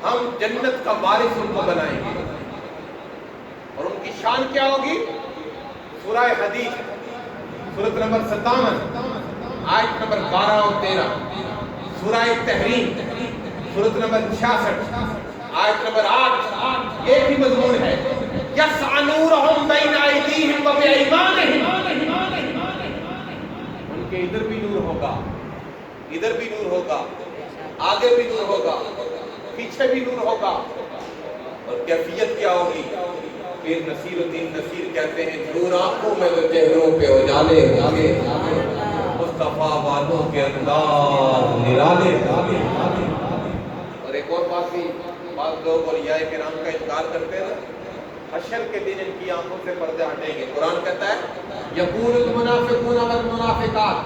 ہم جنت کا وارث ان کو بنائیں گے، اور ان کی شان کیا ہوگی؟ سورہ حدید سورۃ نمبر 57 آیت نمبر 12 اور 13، سورہ تحریم سورۃ نمبر 66 آیت نمبر 8، ایک ہی مضمون ہے، یسعی نورہم بین ایدیہم و بایمانہم۔ ان کے ادھر بھی نور ہوگا، ادھر بھی نور ہوگا، آگے بھی نور ہوگا، پیچھے بھی نور ہوگا، اور کیفیت کیا ہوگی؟ پھر نصیر الدین نصیر کہتے ہیں نور آنکھوں میں تو چہروں پہ اجالے ہوں گے، مصطفیٰ والوں کے انداز نرالے ہوں گے۔ اور ایک اور بات بھی، بعض لوگ اولیاء کرام کا انکار کرتے ہیں، حشر کے دن ان کی آنکھوں سے پردے ہٹیں گے۔ قرآن کہتا ہے یقول المنافقون والمنافقات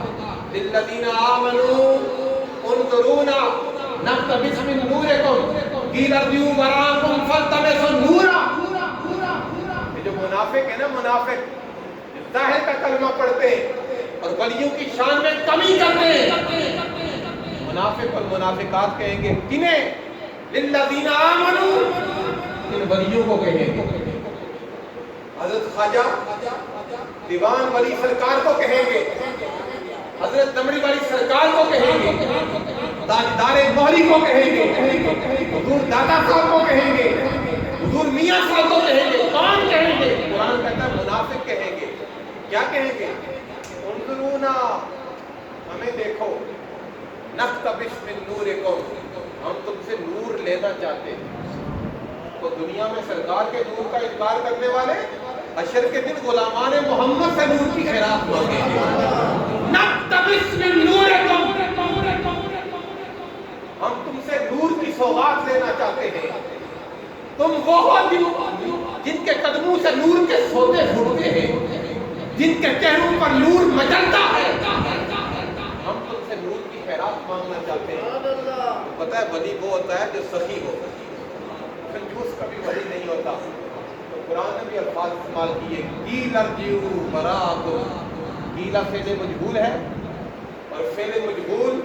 للذین آمنوا انظرونا نقتبس من نورکم قیل ارجعوا وراءکم فالتمسوا نورا۔ یہ جو منافق ہے نا، منافق ظاہر کا کلمہ پڑھتے ہیں اور ولیوں کی شان میں کمی کرتے ہیں، منافق اور منافقات کہیں گے کنہیں؟ للذین آمنوا، ان ولیوں کو کہیں گے۔ حضرت خواجہ دیوان ولی سرکار کو کہیں گے، حضرت دمڑی والی سرکار کو کہیں گے، تاجدار موہری کو کہیں گے، حضور داتا صاحب کو کہیں گے، حضور میاں صاحب کو کہیں گے۔ کون کہیں گے؟ قرآن کہتا ہے منافق کہیں گے۔ کیا کہیں گے؟ انظرونا، ہمیں دیکھو، نقتبس من نورکم، ہم تم سے نور لینا چاہتے ہیں۔ تو دنیا میں سرکار کے نور کا انکار کرنے والے حشر کے دن غلامان محمد سے نور کی خیرات مانگیں گے۔ نقتبس من نورکم، ہم تم سے نور کی سوغات لینا چاہتے ہیں۔ تم وہ ہو جن کے قدموں سے نور کے سوتے پھوٹتے ہیں، جن کے چہروں پر نور مچلتا ہے، ہم تم سے نور کی خیرات مانگنا چاہتے ہیں۔ پتہ ہے ولی وہ ہوتا ہے جو سخی ہو، کنجوس کبھی ولی نہیں ہوتا۔ تو قرآن نے بھی الفاظ استعمال کیے، قیل ارجعوا وراءکم۔ قیل فعل مجہول ہے، اور فعل مجہول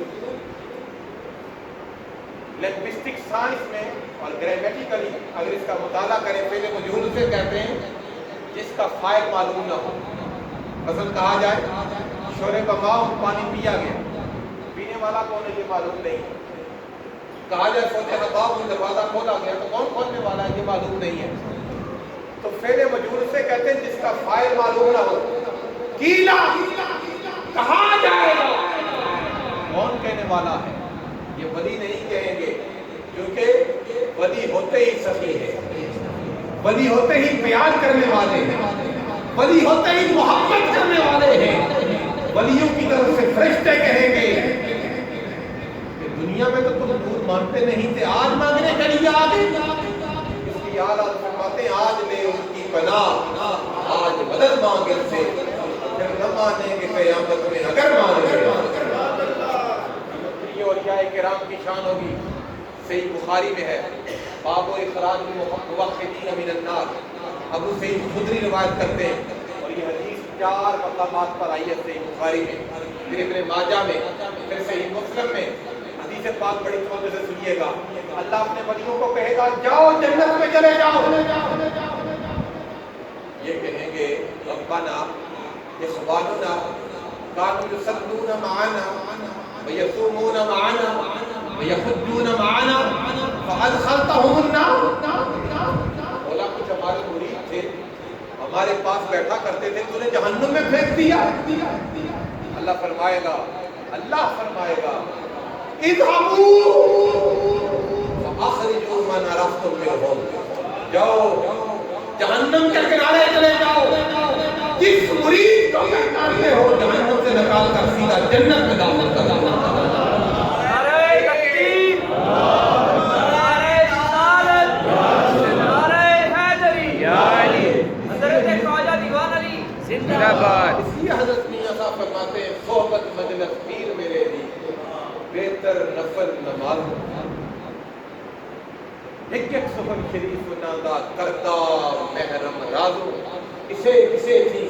لنگوسٹک سائنس میں اور گرامیٹیکلی اگر اس کا مطالعہ کریں، فعل مجہول سے کہتے ہیں جس کا فاعل معلوم نہ ہو۔ مثلا کہا جائے شورب ماء، پانی پیا گیا، پینے والا کون ہے یہ معلوم نہیں ہے۔ کہا جائے فتح باب، دروازہ کھولا گیا، تو کون کھولنے والا ہے یہ معلوم نہیں ہے۔ تو فعل مجہول سے کہتے ہیں جس کا فاعل معلوم نہ ہو. قیل کہا جائے گا. کون کہنے والا ہے؟ یہ ولی نہیں کہیں گے، کیونکہ ولی ہوتے ہی سخی ہے، ولی ہوتے ہی بیان کرنے والے ہیں، ولی ہوتے ہی محبت کرنے والے ہیں. ولیوں کی طرف سے فرشتے کہیں گے کہ دنیا میں تو تم دودھ مانگتے نہیں تھے، آج مانگنے کے لیے آ گئے. اس لیے آج فرماتے ہیں آج لے ان کی پناہ، آج مدد مانگے ان سے، پھر نہ مانیں گے قیامت میں اگر مانگے. اولیاء کرام کی شان ہوگی. صحیح بخاری میں ہے باب اخراج الموحدین من النار. ابو سعید خدری روایت کرتے ہیں اور یہ حدیث 4 مقامات پر آئی ہے صحیح بخاری میں، پھر ابن ماجہ میں، پھر صحیح مسلم میں. حدیث پاک بڑی توجہ سے سنیے گا. اللہ اپنے ولیوں کو کہے گا جاؤ جنت میں چلے جاؤ. یہ کہیں گے ربنا اخواننا كانوا يصلون معنا ويصومون معنا ويحجون معنا فأدخلتهم النار. بولا کچھ ہمارے مرید تھے، ہمارے پاس بیٹھا کرتے تھے، تو نے جہنم میں پھینک دیا. اللہ فرمائے گا اذهبوا فاخرجوا من عرفتم منهم. جاؤ جہنم کے کنارے چلے جاؤ، جس مرید کو پہچانتے ہو جہنم سے نکال کر سیدھا جنت میں داخل کر دو. نعرہ تکبیر، نعرہ رسالت، نعرہ حیدری، یا علی، حضرت خواجہ دیوان علی زندہ باد. اس لیے حضرت میاں صاحب فرماتے ہیں صحبت مجلس پیر میرے لیے بہتر نفل نماز. ایک سخن شریف نادا کرتا محرم رازو، اسے تھی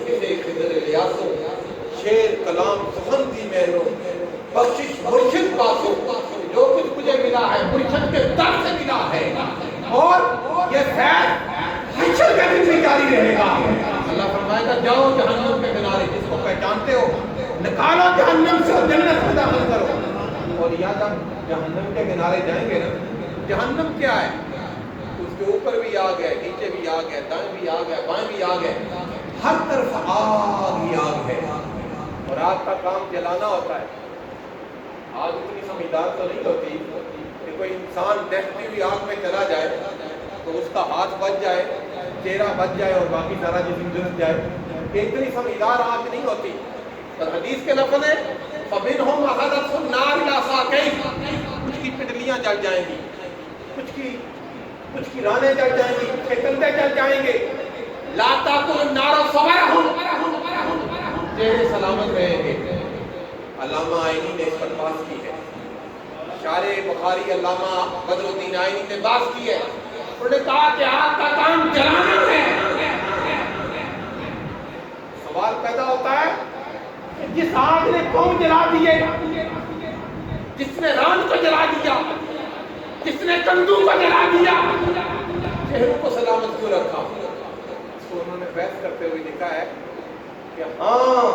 کسے خضر لیاسو. شیر کلام سخن تھی محنو بخشش مرشد پاسو. جو کچھ مجھے ملا ہے مرشد کے در سے ملا ہے، اور یہ فیض حشر کے دن بھی جاری رہے گا. اللہ فرمائے گا جاؤ جہنم کے کنارے، جس کو پہچانتے ہو نکالو جہنم سے اور جنت میں داخل کرو. اور یاد آپ جہنم کے کنارے جائیں گے نا، جہنم کیا ہے؟ اس کے اوپر بھی آگ ہے، نیچے بھی آگ ہے، دائیں بھی آگ ہے، بائیں بھی آگ ہے، ہر طرف آگ ہی آگ ہے. اور آگ کا کام جلانا ہوتا ہے. آگ اتنی سمجھدار تو نہیں ہوتی کہ کوئی انسان دہتی ہوئی آگ میں چلا جائے تو اس کا ہاتھ بچ جائے، چہرہ بچ جائے اور باقی سارا جسم جل جائے. کہ اتنی سمجھدار آگ نہیں ہوتی. اور حدیث کے لفظ ہے فَمِنْهُمْ أَخَذَتْهُ النَّارُ إِلَىٰ سَاقَيْهِ. کچھ کی پنڈلیاں جل جائیں گی، کچھ کی رانیں جل جائیں گی، کچھ کے کندھے جل جائیں گے. لَا تَأْكُلُ النَّارُ صَبَرَهُمْ. چہرے سلامت رہیں گے. علامہ آئینی نے اس پر بات کی ہے. شارح بخاری علامہ بدر الدین آئینی نے بات کی ہے. انہوں نے کہا کہ آگ کا کام جلانا ہے. سوال پیدا ہوتا ہے کہ جس آگ نے قوم جلا دیے، جس نے ران کو جلا دیا، جس نے کندو کو جلا دیا، چہروں کو سلامت کیوں رکھا؟ اس کو انہوں نے بحث کرتے ہوئے لکھا ہے کہ ہاں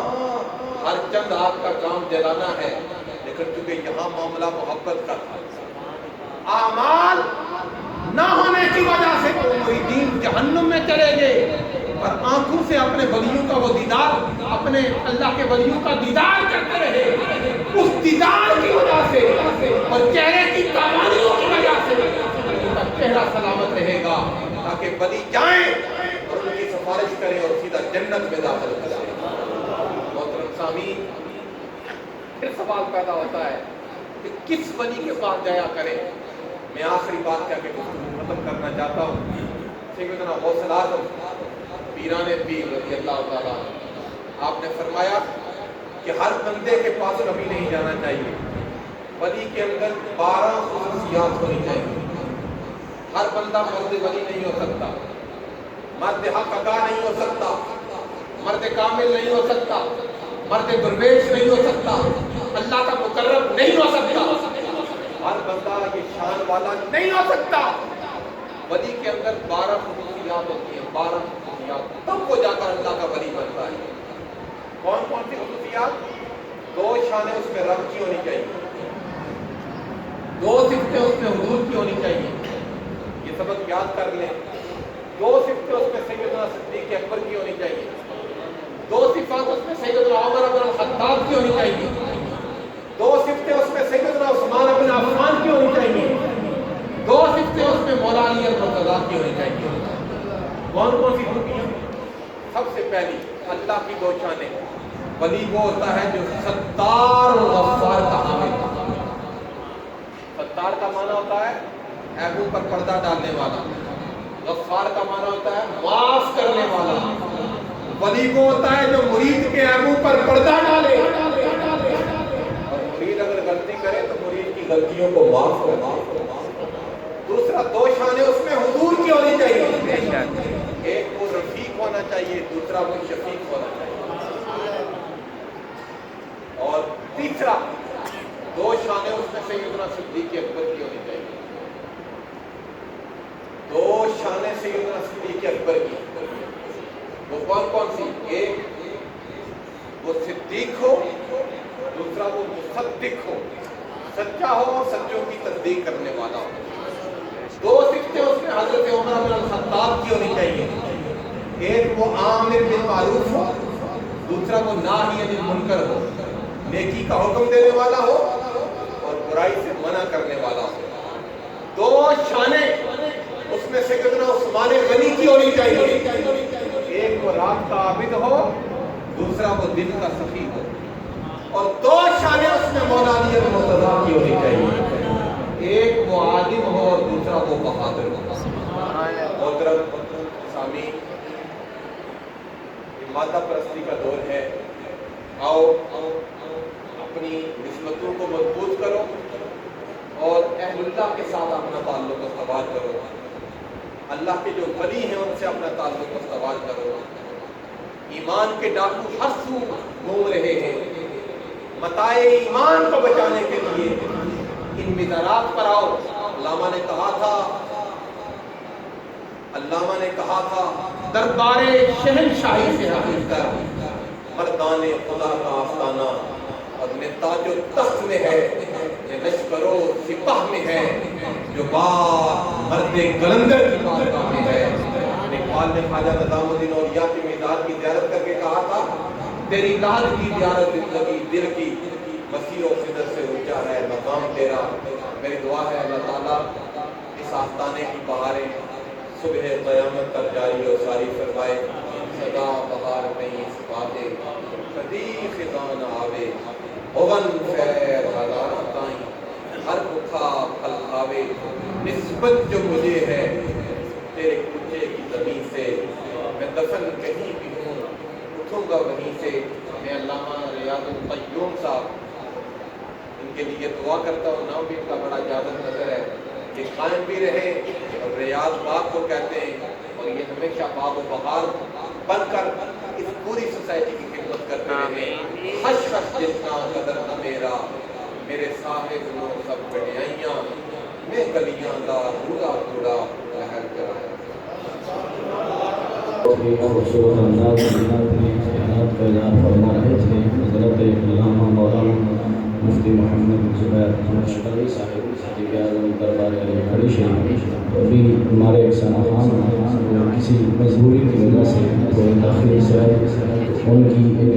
ہر چند آگ کا کام جلانا ہے، لیکن چونکہ یہاں معاملہ محبت کا تھا، اعمال نہ ہونے کی وجہ سے مریدین جہنم میں چلے گئے، اور آنکھوں سے اپنے ولیوں کا وہ دیدار، اپنے اللہ کے ولیوں کا دیدار کرتے رہے. اس دیدار کی وجہ سے اور چہرے کی قوانیوں کی وجہ سے ان کا چہرہ سلامت رہے گا، تاکہ ولی جائیں اور ان کی سفارش کریں اور سیدھا جنت میں داخل کریں. محترم سامعین، پھر سوال پیدا ہوتا ہے کہ کس ولی کے پاس جایا کریں. میں آخری بات کیا کہ گفتگو ختم کرنا چاہتا ہوں. سیدنا غوث اعظم پیران پیر رضی اللہ تعالیٰ، آپ نے فرمایا کہ ہر بندے کے پاس کبھی نہیں جانا چاہیے. ولی کے اندر 12 خصوصیات ہونی چاہیے. ہر بندہ مرد ولی نہیں ہو سکتا، مرد حق ادا نہیں ہو سکتا، مرد کامل نہیں ہو سکتا، مرد درویش نہیں ہو سکتا، اللہ کا مقرب نہیں ہو سکتا. ہر بندہ یہ شان والا نہیں ہو سکتا. ولی کے اندر 12 خصوصیات ہوتی ہیں، 12 خصوصیات، تب وہ جا کر اللہ کا ولی بنتا ہے. کون کون سی خصوصیات؟ 2 شانیں اس میں رب کی ہونی چاہیے، 2 صفتیں اس میں حضور کی ہونی چاہیے. یہ سبق یاد کر لیں. 2 صفتیں اس میں سید صدیق اکبر کی ہونی چاہیے. 2 صفات اس میں سیدنا عمر بن الخطاب کی ہونی چاہیے. 2 صفتیں اس میں سیدنا عثمان بن عفان کی ہونی چاہیے. 2 صفتیں اس میں مولا علی المرتضیٰ کی ہونی چاہیے. کون کون سی خوبیاں؟ سب سے پہلی اللہ کی 2 شانیں. ولی وہ ہوتا ہے جو ستار و غفار کا حامل. ستار کا معنی ہوتا ہے عیبوں پر پردہ ڈالنے والا. غفار کا معنی ہوتا ہے معاف کرنے والا. ولی وہ ہوتا ہے جو مرید کے عیبوں پر پردہ ڈالے. اور مرید اگر غلطی کرے تو مرید کی غلطیوں کو معاف کرے. دوسرا 2 شانیں اس میں حضور کی ہونی چاہیے. ایک وہ رفیق ہونا چاہیے, دوسرا وہ شفیق ہونا چاہیے. اور تیسرا 2 شانیں اس میں سیدنا صدیق اکبر کی ہونی چاہیے. 2 شانیں سیدنا صدیق اکبر کی. وہ کون کون سی؟ ایک وہ صدیق ہو, دوسرا وہ مصدق ہو, سچا ہو اور سچوں کی تصدیق کرنے والا ہو. 2 صفتیں اس میں حضرت عمر بن الخطاب کی ہونی چاہیے. ایک وہ عامر بالمعروف ہو, دوسرا وہ ناہی عن المنکر ہو, نیکی کا حکم دینے والا ہو اور برائی سے منع کرنے والا ہو. 2 شانیں اس میں سیدنا عثمان غنی کی ہونی چاہیے. ایک وہ رات کا عابد ہو, دوسرا وہ دل کا سخی ہو. اور 2 شانیں اس میں مولا علی المرتضیٰ کی ہونی چاہیے. ایک وہ عالم ہو اور دوسرا وہ بہادر ہو. محترم سامعین, مادہ پرستی کا دور ہے. آؤ اپنی نسبتوں کو مضبوط کرو اور اہل اللہ کے ساتھ اپنا تعلق استوار کرو. اللہ کے جو ولی ہیں ان سے اپنا تعلق استوار کرو. ایمان کے ڈاکو ہر سو گھوم رہے ہیں. متاع ایمان کو بچانے کے لیے ان مزارات پر آؤ. علامہ نے کہا تھا دربار شہنشاہی سے حاصل کر مردان خدا کا آستانہ, اور میں تاج و تخت میں ہے, یہ لشکر و سپاہ میں ہے, جو بات مرد قلندر کی بارگاہ میں ہے. اقبال نے خواجہ نظام الدین اولیاء کی مزار کی زیارت کر کے کہا تھا تیری لاد کی زیارت زندگی دل کی مسیح و خدر سے اونچا ہے مقام تیرا. میری دعا ہے اللہ تعالیٰ اس آستانے کی بہاریں صبح قیامت تک جاری و ساری فرمائے. صدا بہار نہیں اس باتیں کدی خزاں نہ آوے, اوون خیر ہزارہ تائیں ہر بکھا پھل کھاوے. نسبت جو مجھے ہے تیرے کوچے کی زمین سے, میں دفن کہیں بھی ہوں اٹھوں گا وہیں سے. میں علامہ ریاض القیوم صاحب ان کے لیے دعا کرتا ہوں. نام بھی ان کا بڑا اجازت نظر ہے, یہ قائم بھی رہے اور ریاض باغ کو کہتے ہیں, اور یہ ہمیشہ باغ و بہار بن کر اس پوری سوسائٹی کی خدمت کرتے رہے. حش حش جتنا قدر نہ میرا, میرے صاحب نو سب بڑیائیاں, میں گلیاں دا روڑا روڑا لہر کرایا. خوبصورت انداز میں خیالات کا اظہار فرما رہے تھے حضرت علامہ مولانا مفتی محمد زبیر مشکلی صاحب خطیب اعظم دربار علی گڑھی شریف. ابھی ہمارے ایک سناخان کسی مجبوری کی وجہ سے کوئی داخلی سے ان کی ایک